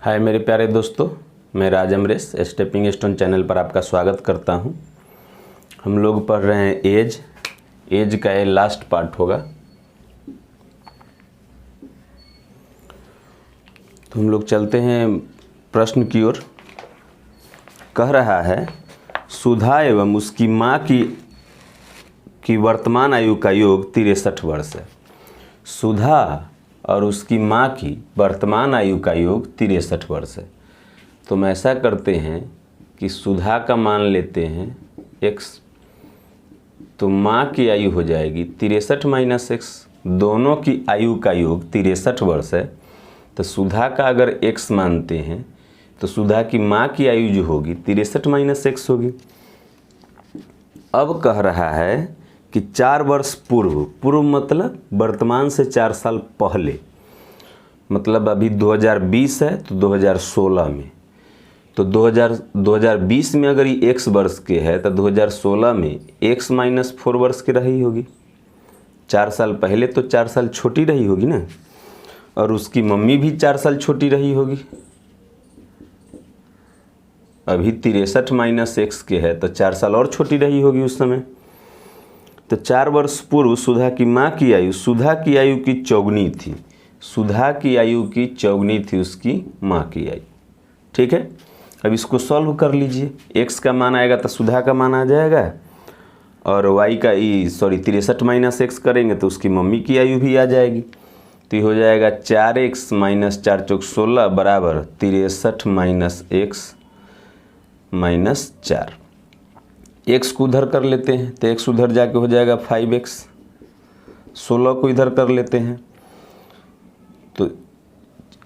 हाय मेरे प्यारे दोस्तों, मैं राज अमरेश स्टेपिंग स्टोन चैनल पर आपका स्वागत करता हूं। हम लोग पढ़ रहे हैं एज का ये लास्ट पार्ट होगा। तो हम लोग चलते हैं प्रश्न की ओर। कह रहा है सुधा एवं उसकी माँ की वर्तमान आयु का योग 63 वर्ष है। सुधा और उसकी माँ की वर्तमान आयु का योग 63 वर्ष है। तो हम ऐसा करते हैं कि सुधा का मान लेते हैं x, तो माँ की आयु हो जाएगी 63 माइनस x। दोनों की आयु का योग 63 वर्ष है। तो सुधा का अगर x मानते हैं तो सुधा की माँ की आयु जो होगी 63 माइनस x होगी। अब कह रहा है कि 4 वर्ष पूर्व मतलब वर्तमान से 4 साल पहले, मतलब अभी 2020 है तो 2016 में, तो 2020 में अगर ये x वर्ष के है तो 2016 में x माइनस 4 वर्ष की रही होगी। 4 साल पहले तो 4 साल छोटी रही होगी ना, और उसकी मम्मी भी 4 साल छोटी रही होगी। अभी 63 माइनस x के है तो 4 साल और छोटी रही होगी उस समय। तो 4 वर्ष पूर्व सुधा की माँ की आयु, सुधा की आयु की चौगुनी थी, सुधा की आयु की चौगुनी थी उसकी माँ की आयु। ठीक है, अब इसको सॉल्व कर लीजिए। x का मान आएगा तो सुधा का मान आ जाएगा, और y का 63 माइनस x करेंगे तो उसकी मम्मी की आयु भी आ जाएगी। तो ये हो जाएगा 4x माइनस 4 चौक 16 बराबर 63 माइनस x माइनस 4। x को उधर कर लेते हैं तो x उधर जाके हो जाएगा 5x। 16 को इधर कर लेते हैं तो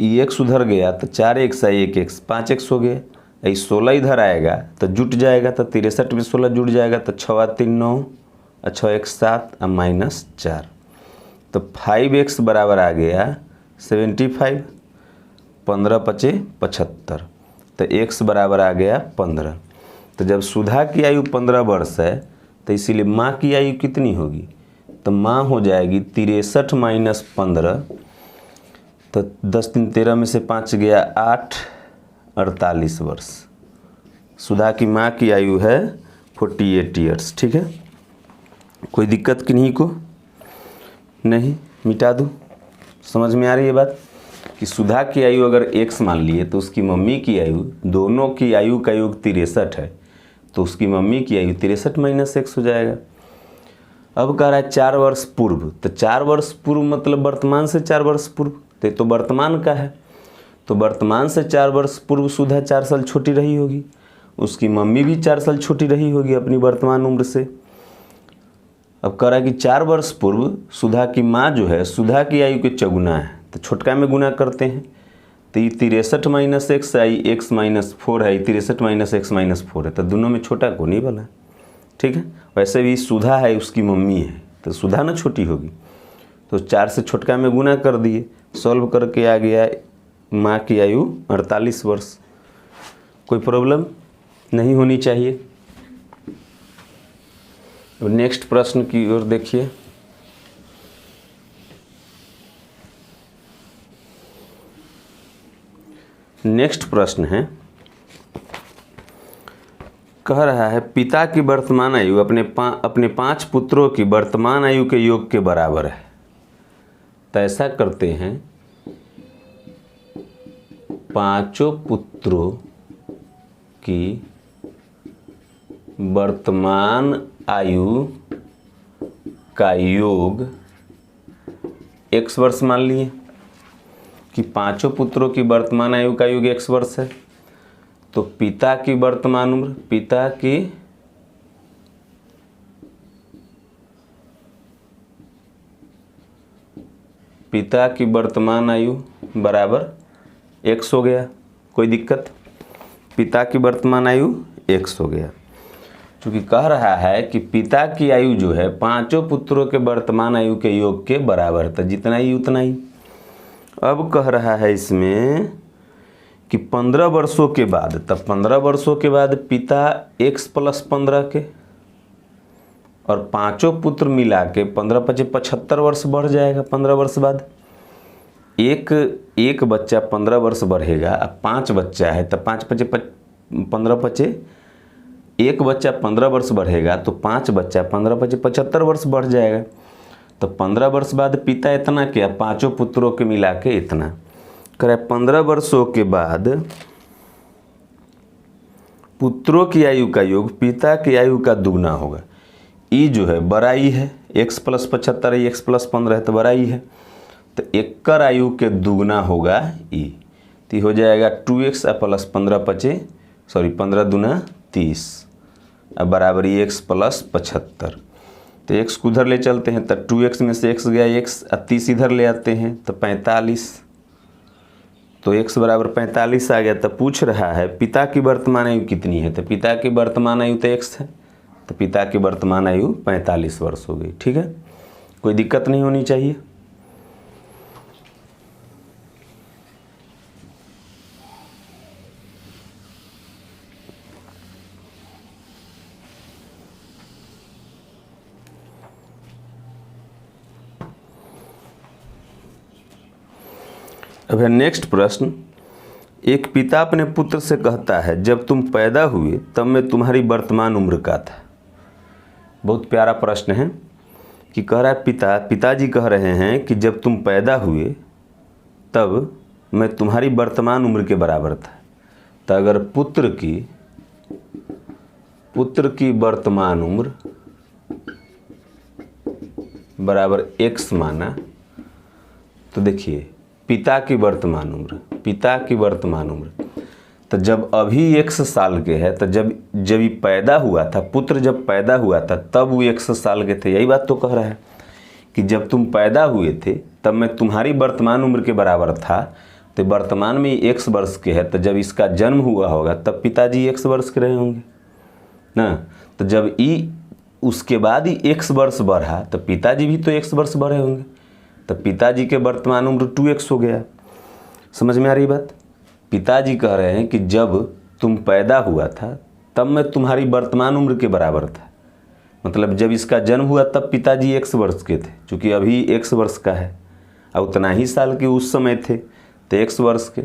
ये x उधर गया तो 4x है 1x 5x हो गया। ये 16 इधर आएगा तो जुट जाएगा, तो 63 में 16 जुट जाएगा तो 6 3 9 और 6 1 7 और माइनस 4। तो 5x बराबर आ गया 75, 15 पचे 75, तो x बराबर आ गया 15। तो जब सुधा की आयु 15 वर्ष है तो इसीलिए माँ की आयु कितनी होगी, तो माँ हो जाएगी 63 माइनस 15, तो 10 3 13 में से 5 गया 8, 48 वर्ष। सुधा की माँ की आयु है 48 ईयर्स। ठीक है, कोई दिक्कत किन्हीं को नहीं, मिटा दूँ। समझ में आ रही है बात कि सुधा की आयु अगर x मान लिए तो उसकी मम्मी की आयु, दोनों की आयु का योग 63 है, तो उसकी मम्मी की आयु 63 माइनस x हो जाएगा। अब कह रहा है 4 वर्ष पूर्व, तो 4 वर्ष पूर्व मतलब वर्तमान से 4 वर्ष पूर्व, तो वर्तमान का है, तो वर्तमान से 4 वर्ष पूर्व सुधा 4 साल छोटी रही होगी, उसकी मम्मी भी 4 साल छोटी रही होगी अपनी वर्तमान उम्र से। अब कह रहा है कि 4 वर्ष पूर्व सुधा की माँ जो है सुधा की आयु के चौगुना है, तो छोटका में गुना करते हैं तो ये 63 माइनस एक्स आई x माइनस 4 है, 63 माइनस एक्स माइनस 4 है, तो दोनों में छोटा को नहीं बना। ठीक है, वैसे भी सुधा है उसकी मम्मी है तो सुधा ना छोटी होगी, तो 4 से छोटका में गुना कर दिए, सॉल्व करके आ गया माँ की आयु 48 वर्ष। कोई प्रॉब्लम नहीं होनी चाहिए। अब नेक्स्ट प्रश्न की ओर देखिए। नेक्स्ट प्रश्न है, कह रहा है पिता की वर्तमान आयु अपने 5 पुत्रों की वर्तमान आयु के योग के बराबर है। तो ऐसा करते हैं, 5 पुत्रों की वर्तमान आयु का योग x वर्ष मान लिए कि 5 पुत्रों की वर्तमान आयु का योग x वर्ष है, तो पिता की वर्तमान उम्र, पिता की वर्तमान आयु बराबर x हो गया। कोई दिक्कत, पिता की वर्तमान आयु x हो गया। क्योंकि कह रहा है कि पिता की आयु जो है 5 पुत्रों के वर्तमान आयु के योग के बराबर, तो जितना ही उतना ही। अब कह रहा है इसमें कि 15 वर्षों के बाद, तब 15 वर्षों के बाद पिता x प्लस 15 के और 5 पुत्र मिला के 15 पचे 75 वर्ष बढ़ जाएगा 15 वर्ष बाद। एक बच्चा 15 वर्ष बढ़ेगा, अब 5 बच्चा है तो 5 पचे 15 पचे, एक बच्चा 15 वर्ष बढ़ेगा तो 5 बच्चा 15 पचे 75 वर्ष बढ़ जाएगा। तो 15 वर्ष बाद पिता इतना किया, पांचों पुत्रों के मिला के इतना करे। 15 वर्षों के बाद पुत्रों की आयु का योग पिता की आयु का दुगना होगा। ई जो है बड़ा ई है, x + 75 है, x + 15 है तो बड़ा ई है, तो एकर आयु के दुगना होगा ई। तो हो जाएगा 2x + 15 पचे 15 दूना 30 अब बराबर x + 75। तो x को उधर ले चलते हैं तो 2x में से x गया x, 30 इधर ले आते हैं तो 45, तो x बराबर 45 आ गया। तो पूछ रहा है पिता की वर्तमान आयु कितनी है, तो पिता की वर्तमान आयु तो x है, तो पिता की वर्तमान आयु 45 वर्ष हो गई। ठीक है, कोई दिक्कत नहीं होनी चाहिए। अब है नेक्स्ट प्रश्न। एक पिता अपने पुत्र से कहता है जब तुम पैदा हुए तब मैं तुम्हारी वर्तमान उम्र का था। बहुत प्यारा प्रश्न है कि कह रहा है पिताजी कह रहे हैं कि जब तुम पैदा हुए तब मैं तुम्हारी वर्तमान उम्र के बराबर था। तो अगर पुत्र की वर्तमान उम्र बराबर x माना, तो देखिए पिता की वर्तमान उम्र तो जब अभी 100 साल के है, तो जब ये पैदा हुआ था, पुत्र जब पैदा हुआ था तब वो 100 साल के थे। यही बात तो कह रहा है कि जब तुम पैदा हुए थे तब मैं तुम्हारी वर्तमान उम्र के बराबर था। तो वर्तमान में 100 वर्ष के है, तो जब इसका जन्म हुआ होगा तब पिताजी 100 वर्ष के रहे होंगे ना। तो जब उसके बाद ही 100 वर्ष बढ़ा तो पिताजी भी तो 100 वर्ष बढ़े होंगे, तो पिताजी के वर्तमान उम्र 2x हो गया। समझ में आ रही बात। पिताजी कह रहे हैं कि जब तुम पैदा हुआ था तब मैं तुम्हारी वर्तमान उम्र के बराबर था, मतलब जब इसका जन्म हुआ तब पिताजी 100 वर्ष के थे, क्योंकि अभी 100 वर्ष का है और उतना ही साल के उस समय थे तो 100 वर्ष के।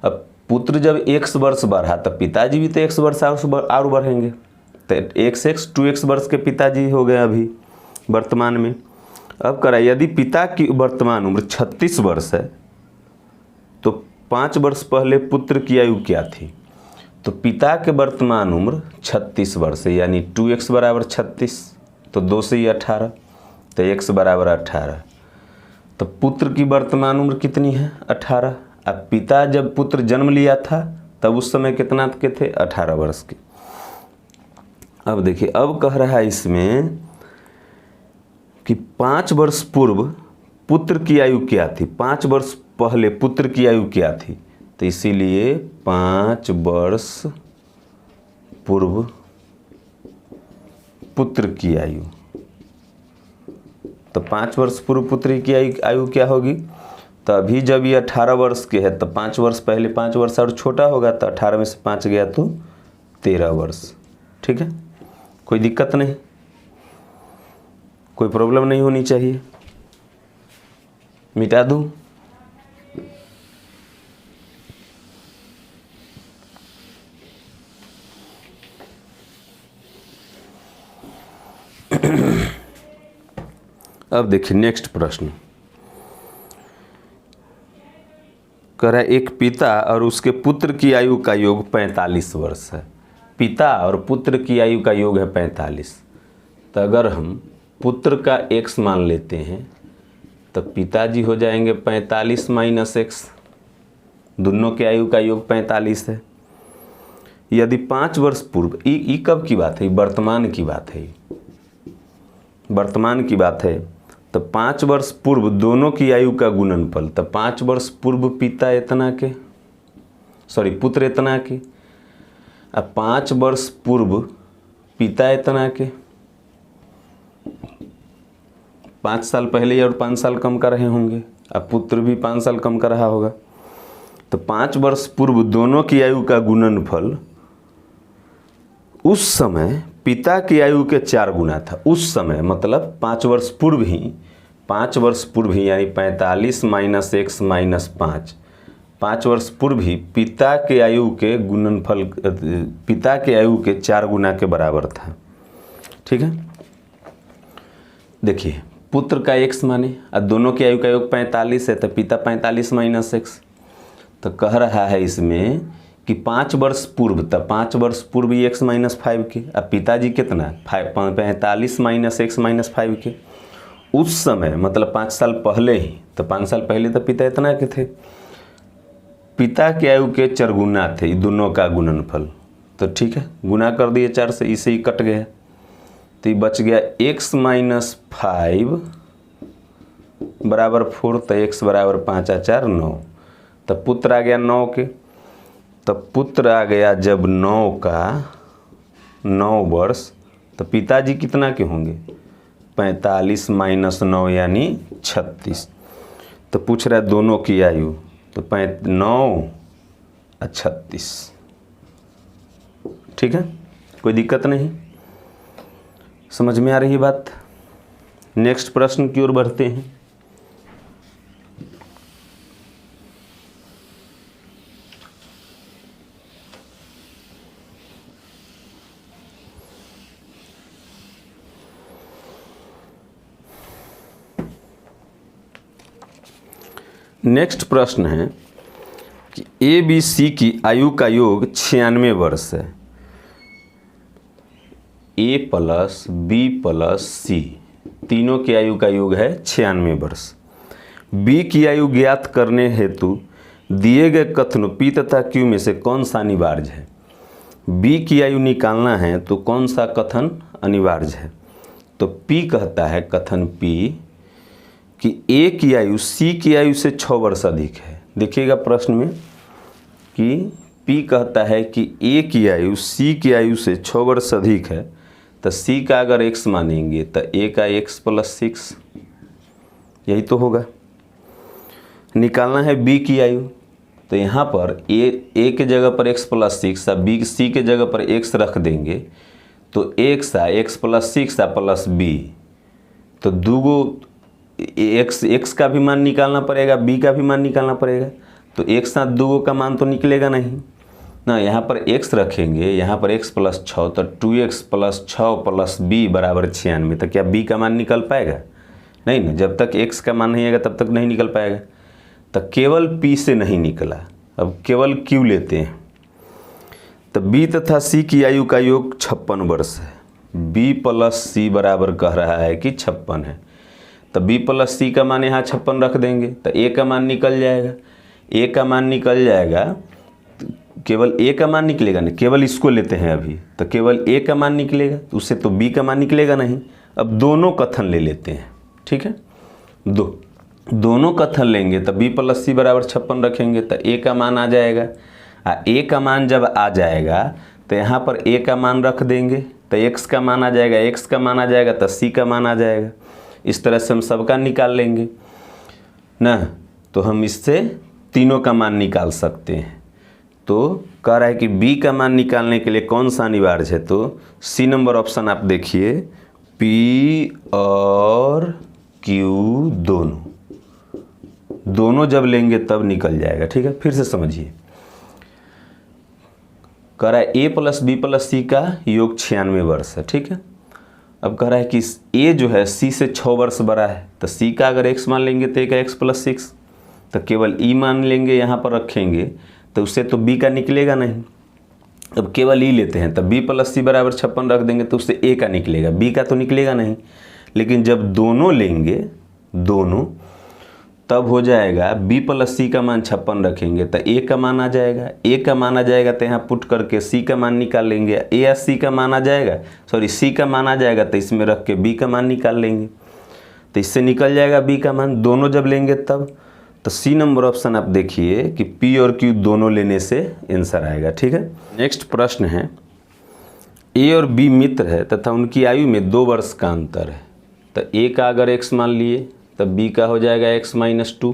अब पुत्र जब 100 वर्ष बढ़ा तब पिताजी भी तो 100 वर्ष और बढ़ेंगे, तो 1x 2x वर्ष के पिताजी हो गए अभी वर्तमान में। अब करा यदि पिता की वर्तमान उम्र 36 वर्ष है तो 5 वर्ष पहले पुत्र की आयु क्या थी, तो पिता के वर्तमान उम्र 36 वर्ष है, यानी 2x बराबर 36, तो 2 से ही 18, तो x बराबर 18। तो पुत्र की वर्तमान उम्र कितनी है 18। अब पिता जब पुत्र जन्म लिया था तब उस समय कितना के थे 18 वर्ष के। अब देखिए अब कह रहा है इसमें कि 5 वर्ष पूर्व पुत्र की आयु क्या थी, 5 वर्ष पहले पुत्र की आयु क्या थी, तो इसीलिए 5 वर्ष पूर्व पुत्र की आयु, तो 5 वर्ष पूर्व पुत्र की आयु क्या होगी, तो अभी जब ये 18 वर्ष के है तो 5 वर्ष पहले 5 वर्ष और छोटा होगा, तो 18 में से 5 गया तो 13 वर्ष। ठीक है, कोई दिक्कत नहीं, कोई प्रॉब्लम नहीं होनी चाहिए। मिटा दूं? अब देखिए नेक्स्ट प्रश्न। कह रहा है एक पिता और उसके पुत्र की आयु का योग 45 वर्ष है। पिता और पुत्र की आयु का योग है 45। तो अगर हम पुत्र का x मान लेते हैं तो पिताजी हो जाएंगे 45 - x, दोनों के आयु का योग 45 है। यदि 5 वर्ष पूर्व, ये कब की बात है, वर्तमान की बात है, वर्तमान की बात है, तो 5 वर्ष पूर्व दोनों की आयु का गुणनफल, तो 5 वर्ष पूर्व पिता इतना के पुत्र इतना के, अब 5 वर्ष पूर्व पिता इतना के, 5 साल पहले और 5 साल कम का रहे होंगे, अब पुत्र भी 5 साल कम का रहा होगा, तो 5 वर्ष पूर्व दोनों की आयु का गुणनफल उस समय पिता की आयु के 4 गुना था। उस समय मतलब 5 वर्ष पूर्व ही 5 वर्ष पूर्व ही यानी 45 माइनस एक्स माइनस 5 वर्ष पूर्व ही पिता के आयु के गुणनफल, पिता के आयु के 4 गुना के बराबर था। ठीक है, देखिए पुत्र का एक्स माने और दोनों के आयु का योग 45 है, तो पिता 45 माइनस एक्स, तो कह रहा है इसमें कि 5 वर्ष पूर्व, तब 5 वर्ष पूर्व ही एक्स माइनस 5 के, अब पिताजी कितना 45 माइनस एक्स माइनस 5 के, उस समय मतलब 5 साल पहले ही, तो 5 साल पहले तो पिता इतना के थे, पिता के आयु के 4 गुना थे दोनों का गुणनफल। तो ठीक है, गुना कर दिए 4 से, इसे ही कट गया, तो ये बच गया x माइनस 5 बराबर 4, तो x बराबर 5 और 4 9, तब पुत्र आ गया 9 के, तब पुत्र आ गया जब 9 का 9 वर्ष, तो पिताजी कितना के होंगे 45 माइनस 9 यानी 36। तो पूछ रहा है दोनों की आयु, तो 9 और 36। ठीक है, कोई दिक्कत नहीं, समझ में आ रही है बात। नेक्स्ट प्रश्न की ओर बढ़ते हैं। नेक्स्ट प्रश्न है कि ए बी सी की आयु का योग 96 वर्ष है। ए प्लस बी प्लस सी तीनों की आयु का योग है 96 वर्ष। बी की आयु ज्ञात करने हेतु दिए गए कथनों पी तथा क्यू में से कौन सा अनिवार्य है। बी की आयु निकालना है तो कौन सा कथन अनिवार्य है। तो पी कहता है कथन पी कि ए की आयु सी की आयु से 6 वर्ष अधिक है। देखिएगा प्रश्न में कि पी कहता है कि ए की आयु सी की आयु से 6 वर्ष अधिक है, तो सी का अगर x मानेंगे तो ए का x प्लस 6, यही तो होगा। निकालना है बी की आयु, तो यहाँ पर ए के जगह पर x प्लस 6 बी सी के जगह पर x रख देंगे, तो x प्लस 6 प्लस बी, तो दूगो x का भी मान निकालना पड़ेगा, b का भी मान निकालना पड़ेगा, तो एक साथ दूगो का मान तो निकलेगा नहीं ना। यहाँ पर x रखेंगे, यहाँ पर x प्लस 6, तो 2x प्लस 6 प्लस b बराबर 96। तो क्या b का मान निकल पाएगा? नहीं ना, जब तक x का मान नहीं आएगा तब तक नहीं निकल पाएगा। तो केवल p से नहीं निकला, अब केवल q लेते हैं। तो b तथा c की आयु का योग 56 वर्ष है। b प्लस सी बराबर कह रहा है कि 56 है, तो b प्लस सी का मान यहाँ 56 रख देंगे, तो a का मान निकल जाएगा। a का मान निकल जाएगा, केवल a का मान निकलेगा नहीं, केवल इसको लेते हैं अभी, तो केवल a का मान निकलेगा, तो उससे तो b का मान निकलेगा नहीं। अब दोनों कथन ले लेते हैं, ठीक है। दोनों कथन लेंगे तो b प्लस सी बराबर 56 रखेंगे, तो a का मान आ जाएगा। a का मान जब आ जाएगा तो यहाँ पर a का मान रख देंगे, तो x का मान आ जाएगा, x का मान आ जाएगा तो c का मान आ जाएगा। इस तरह से हम सबका निकाल लेंगे ना, तो हम इससे तीनों का मान निकाल सकते हैं। तो कह रहा है कि b का मान निकालने के लिए कौन सा अनिवार्य है, तो सी नंबर ऑप्शन आप देखिए, p और q दोनों जब लेंगे तब निकल जाएगा। ठीक है, फिर से समझिए, कह रहा है a प्लस बी प्लस सी का योग 96 वर्ष है। ठीक है, अब कह रहा है कि a जो है c से 6 वर्ष बड़ा है, तो c का अगर x मान लेंगे तो a का x प्लस 6, तो केवल e मान लेंगे, यहाँ पर रखेंगे, तो उससे तो b का निकलेगा नहीं। अब केवल e लेते हैं, तो b प्लस सी बराबर 56 रख देंगे, तो उससे a का निकलेगा, b का तो निकलेगा नहीं। लेकिन जब दोनों लेंगे, दोनों, तब हो जाएगा b प्लस सी का मान 56 रखेंगे तो a का मान आ जाएगा। a का मान आ जाएगा तो यहाँ पुट करके c का मान निकाल लेंगे, a या c का मान आ जाएगा, सॉरी c का मान आ जाएगा, तो इसमें रख के b का मान निकाल लेंगे, तो इससे निकल जाएगा b का मान। दोनों जब लेंगे तब, तो सी नंबर ऑप्शन आप देखिए कि p और q दोनों लेने से आंसर आएगा। ठीक है, नेक्स्ट प्रश्न है, a और b मित्र है तथा उनकी आयु में 2 वर्ष का अंतर है। तो a का अगर x मान लिए तब b का हो जाएगा x माइनस 2।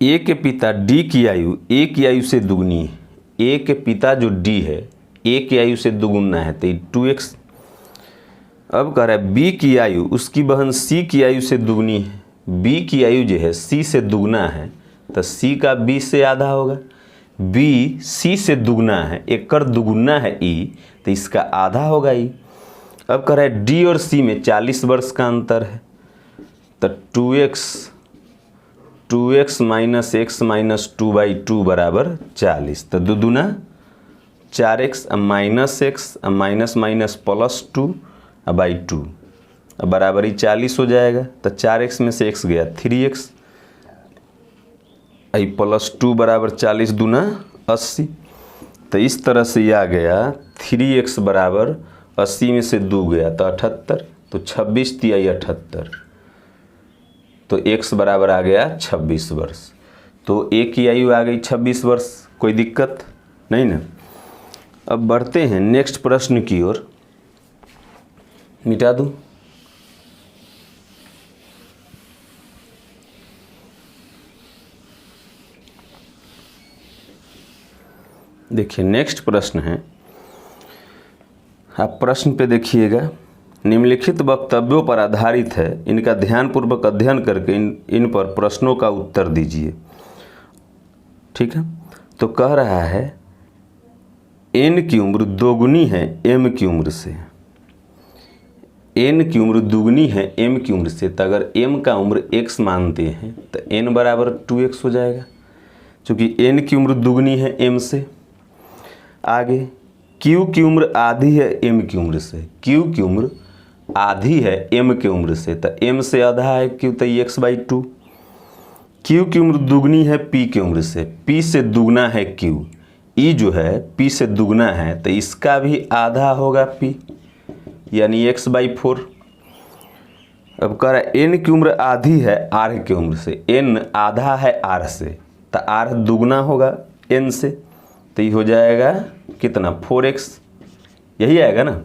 a के पिता d की आयु a की आयु से दुगनी है। a के पिता जो d है a की आयु से दुगुना है, तो 2x। अब कह रहा है बी की आयु उसकी बहन सी की आयु से दुगनी है। बी की आयु जो है सी से दुगना है तो सी का बी से आधा होगा। बी सी से दुगना है, एक कर दुगुना है ई, तो इसका आधा होगा ई। अब कह रहा है डी और सी में 40 वर्ष का अंतर है तो 2x माइनस एक्स माइनस 2/2 बराबर 40। तो दो दूना 4x minus x minus minus +2/2 बराबर ही 40 हो जाएगा। तो 4x में से x गया 3x +2 बराबर 40 दूना 80। तो इस तरह से ये आ गया 3x बराबर 80 में से 2 गया तो 78। तो 26 तिहाई 78 तो x बराबर आ गया 26 वर्ष। तो a की आयु आ गई 26 वर्ष, कोई दिक्कत नहीं ना। अब बढ़ते हैं नेक्स्ट प्रश्न की ओर। मिटा दूं। देखिए नेक्स्ट प्रश्न है, आप प्रश्न पे देखिएगा। निम्नलिखित वक्तव्यों पर आधारित है, इनका ध्यानपूर्वक अध्ययन करके इन पर प्रश्नों का उत्तर दीजिए। ठीक है, तो कह रहा है n की उम्र दोगुनी है m की उम्र से। n की उम्र दुगनी है m की उम्र से, तो अगर m का उम्र x मानते हैं तो n बराबर 2x हो जाएगा, क्योंकि n की उम्र दुगनी है m से। आगे q की उम्र आधी है m की उम्र से। q की उम्र आधी है m की उम्र से, तो m से आधा है q, तो x/2। q की उम्र दुगनी है p की उम्र से। p से दुगना है q, e जो है p से दुगना है तो इसका भी आधा होगा p, यानी x/4। अब कह रहा है n की उम्र आधी है r की उम्र से। n आधा है r से, तो r दुगना होगा n से, तो ये हो जाएगा कितना 4x, यही आएगा ना।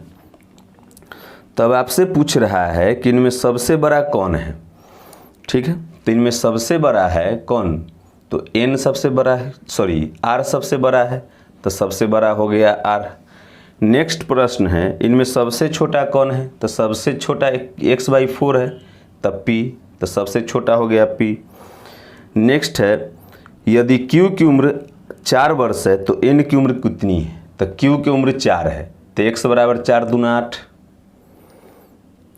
तब आपसे पूछ रहा है कि इनमें सबसे बड़ा कौन है। ठीक है, तो इनमें सबसे बड़ा है कौन, तो n सबसे बड़ा है, r सबसे बड़ा है, तो सबसे बड़ा हो गया r। नेक्स्ट प्रश्न है, इनमें सबसे छोटा कौन है, तो सबसे छोटा x/4 है, तब p, तो सबसे छोटा हो गया p। नेक्स्ट है, यदि q की उम्र 4 वर्ष है तो n की उम्र कितनी है, तो q की उम्र 4 है, तो x बराबर 4 दूना 8।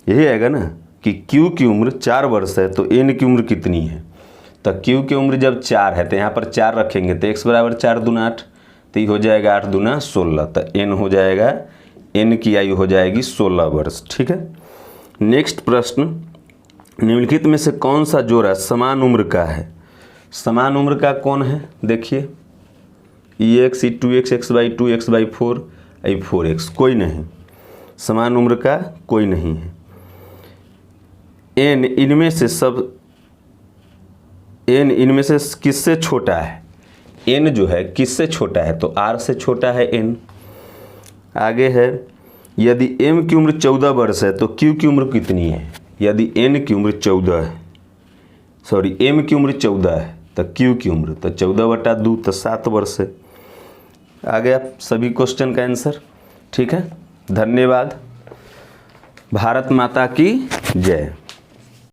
यही आएगा ना कि q की उम्र 4 वर्ष है तो n की उम्र कितनी है, तो q की उम्र जब 4 है तो यहाँ पर 4 रखेंगे तो x बराबर 4 दूना 8, तो ये हो जाएगा 8 दूना 16, तो n हो जाएगा, n की आयु हो जाएगी 16 वर्ष। ठीक है, नेक्स्ट प्रश्न, निम्नलिखित में से कौन सा जोड़ा समान उम्र का है। समान उम्र का कौन है, देखिए x 2x x/2 x/4 4x, कोई नहीं, समान उम्र का कोई नहीं है। n इनमें से किससे छोटा है, n जो है किससे छोटा है, तो r से छोटा है n। आगे है, यदि m की उम्र 14 वर्ष है तो q की उम्र कितनी है। यदि n की उम्र 14 है, m की उम्र 14 है तो q की उम्र तो 14/2 तो 7 वर्ष है। आ गया सभी क्वेश्चन का आंसर। ठीक है, धन्यवाद। भारत माता की जय।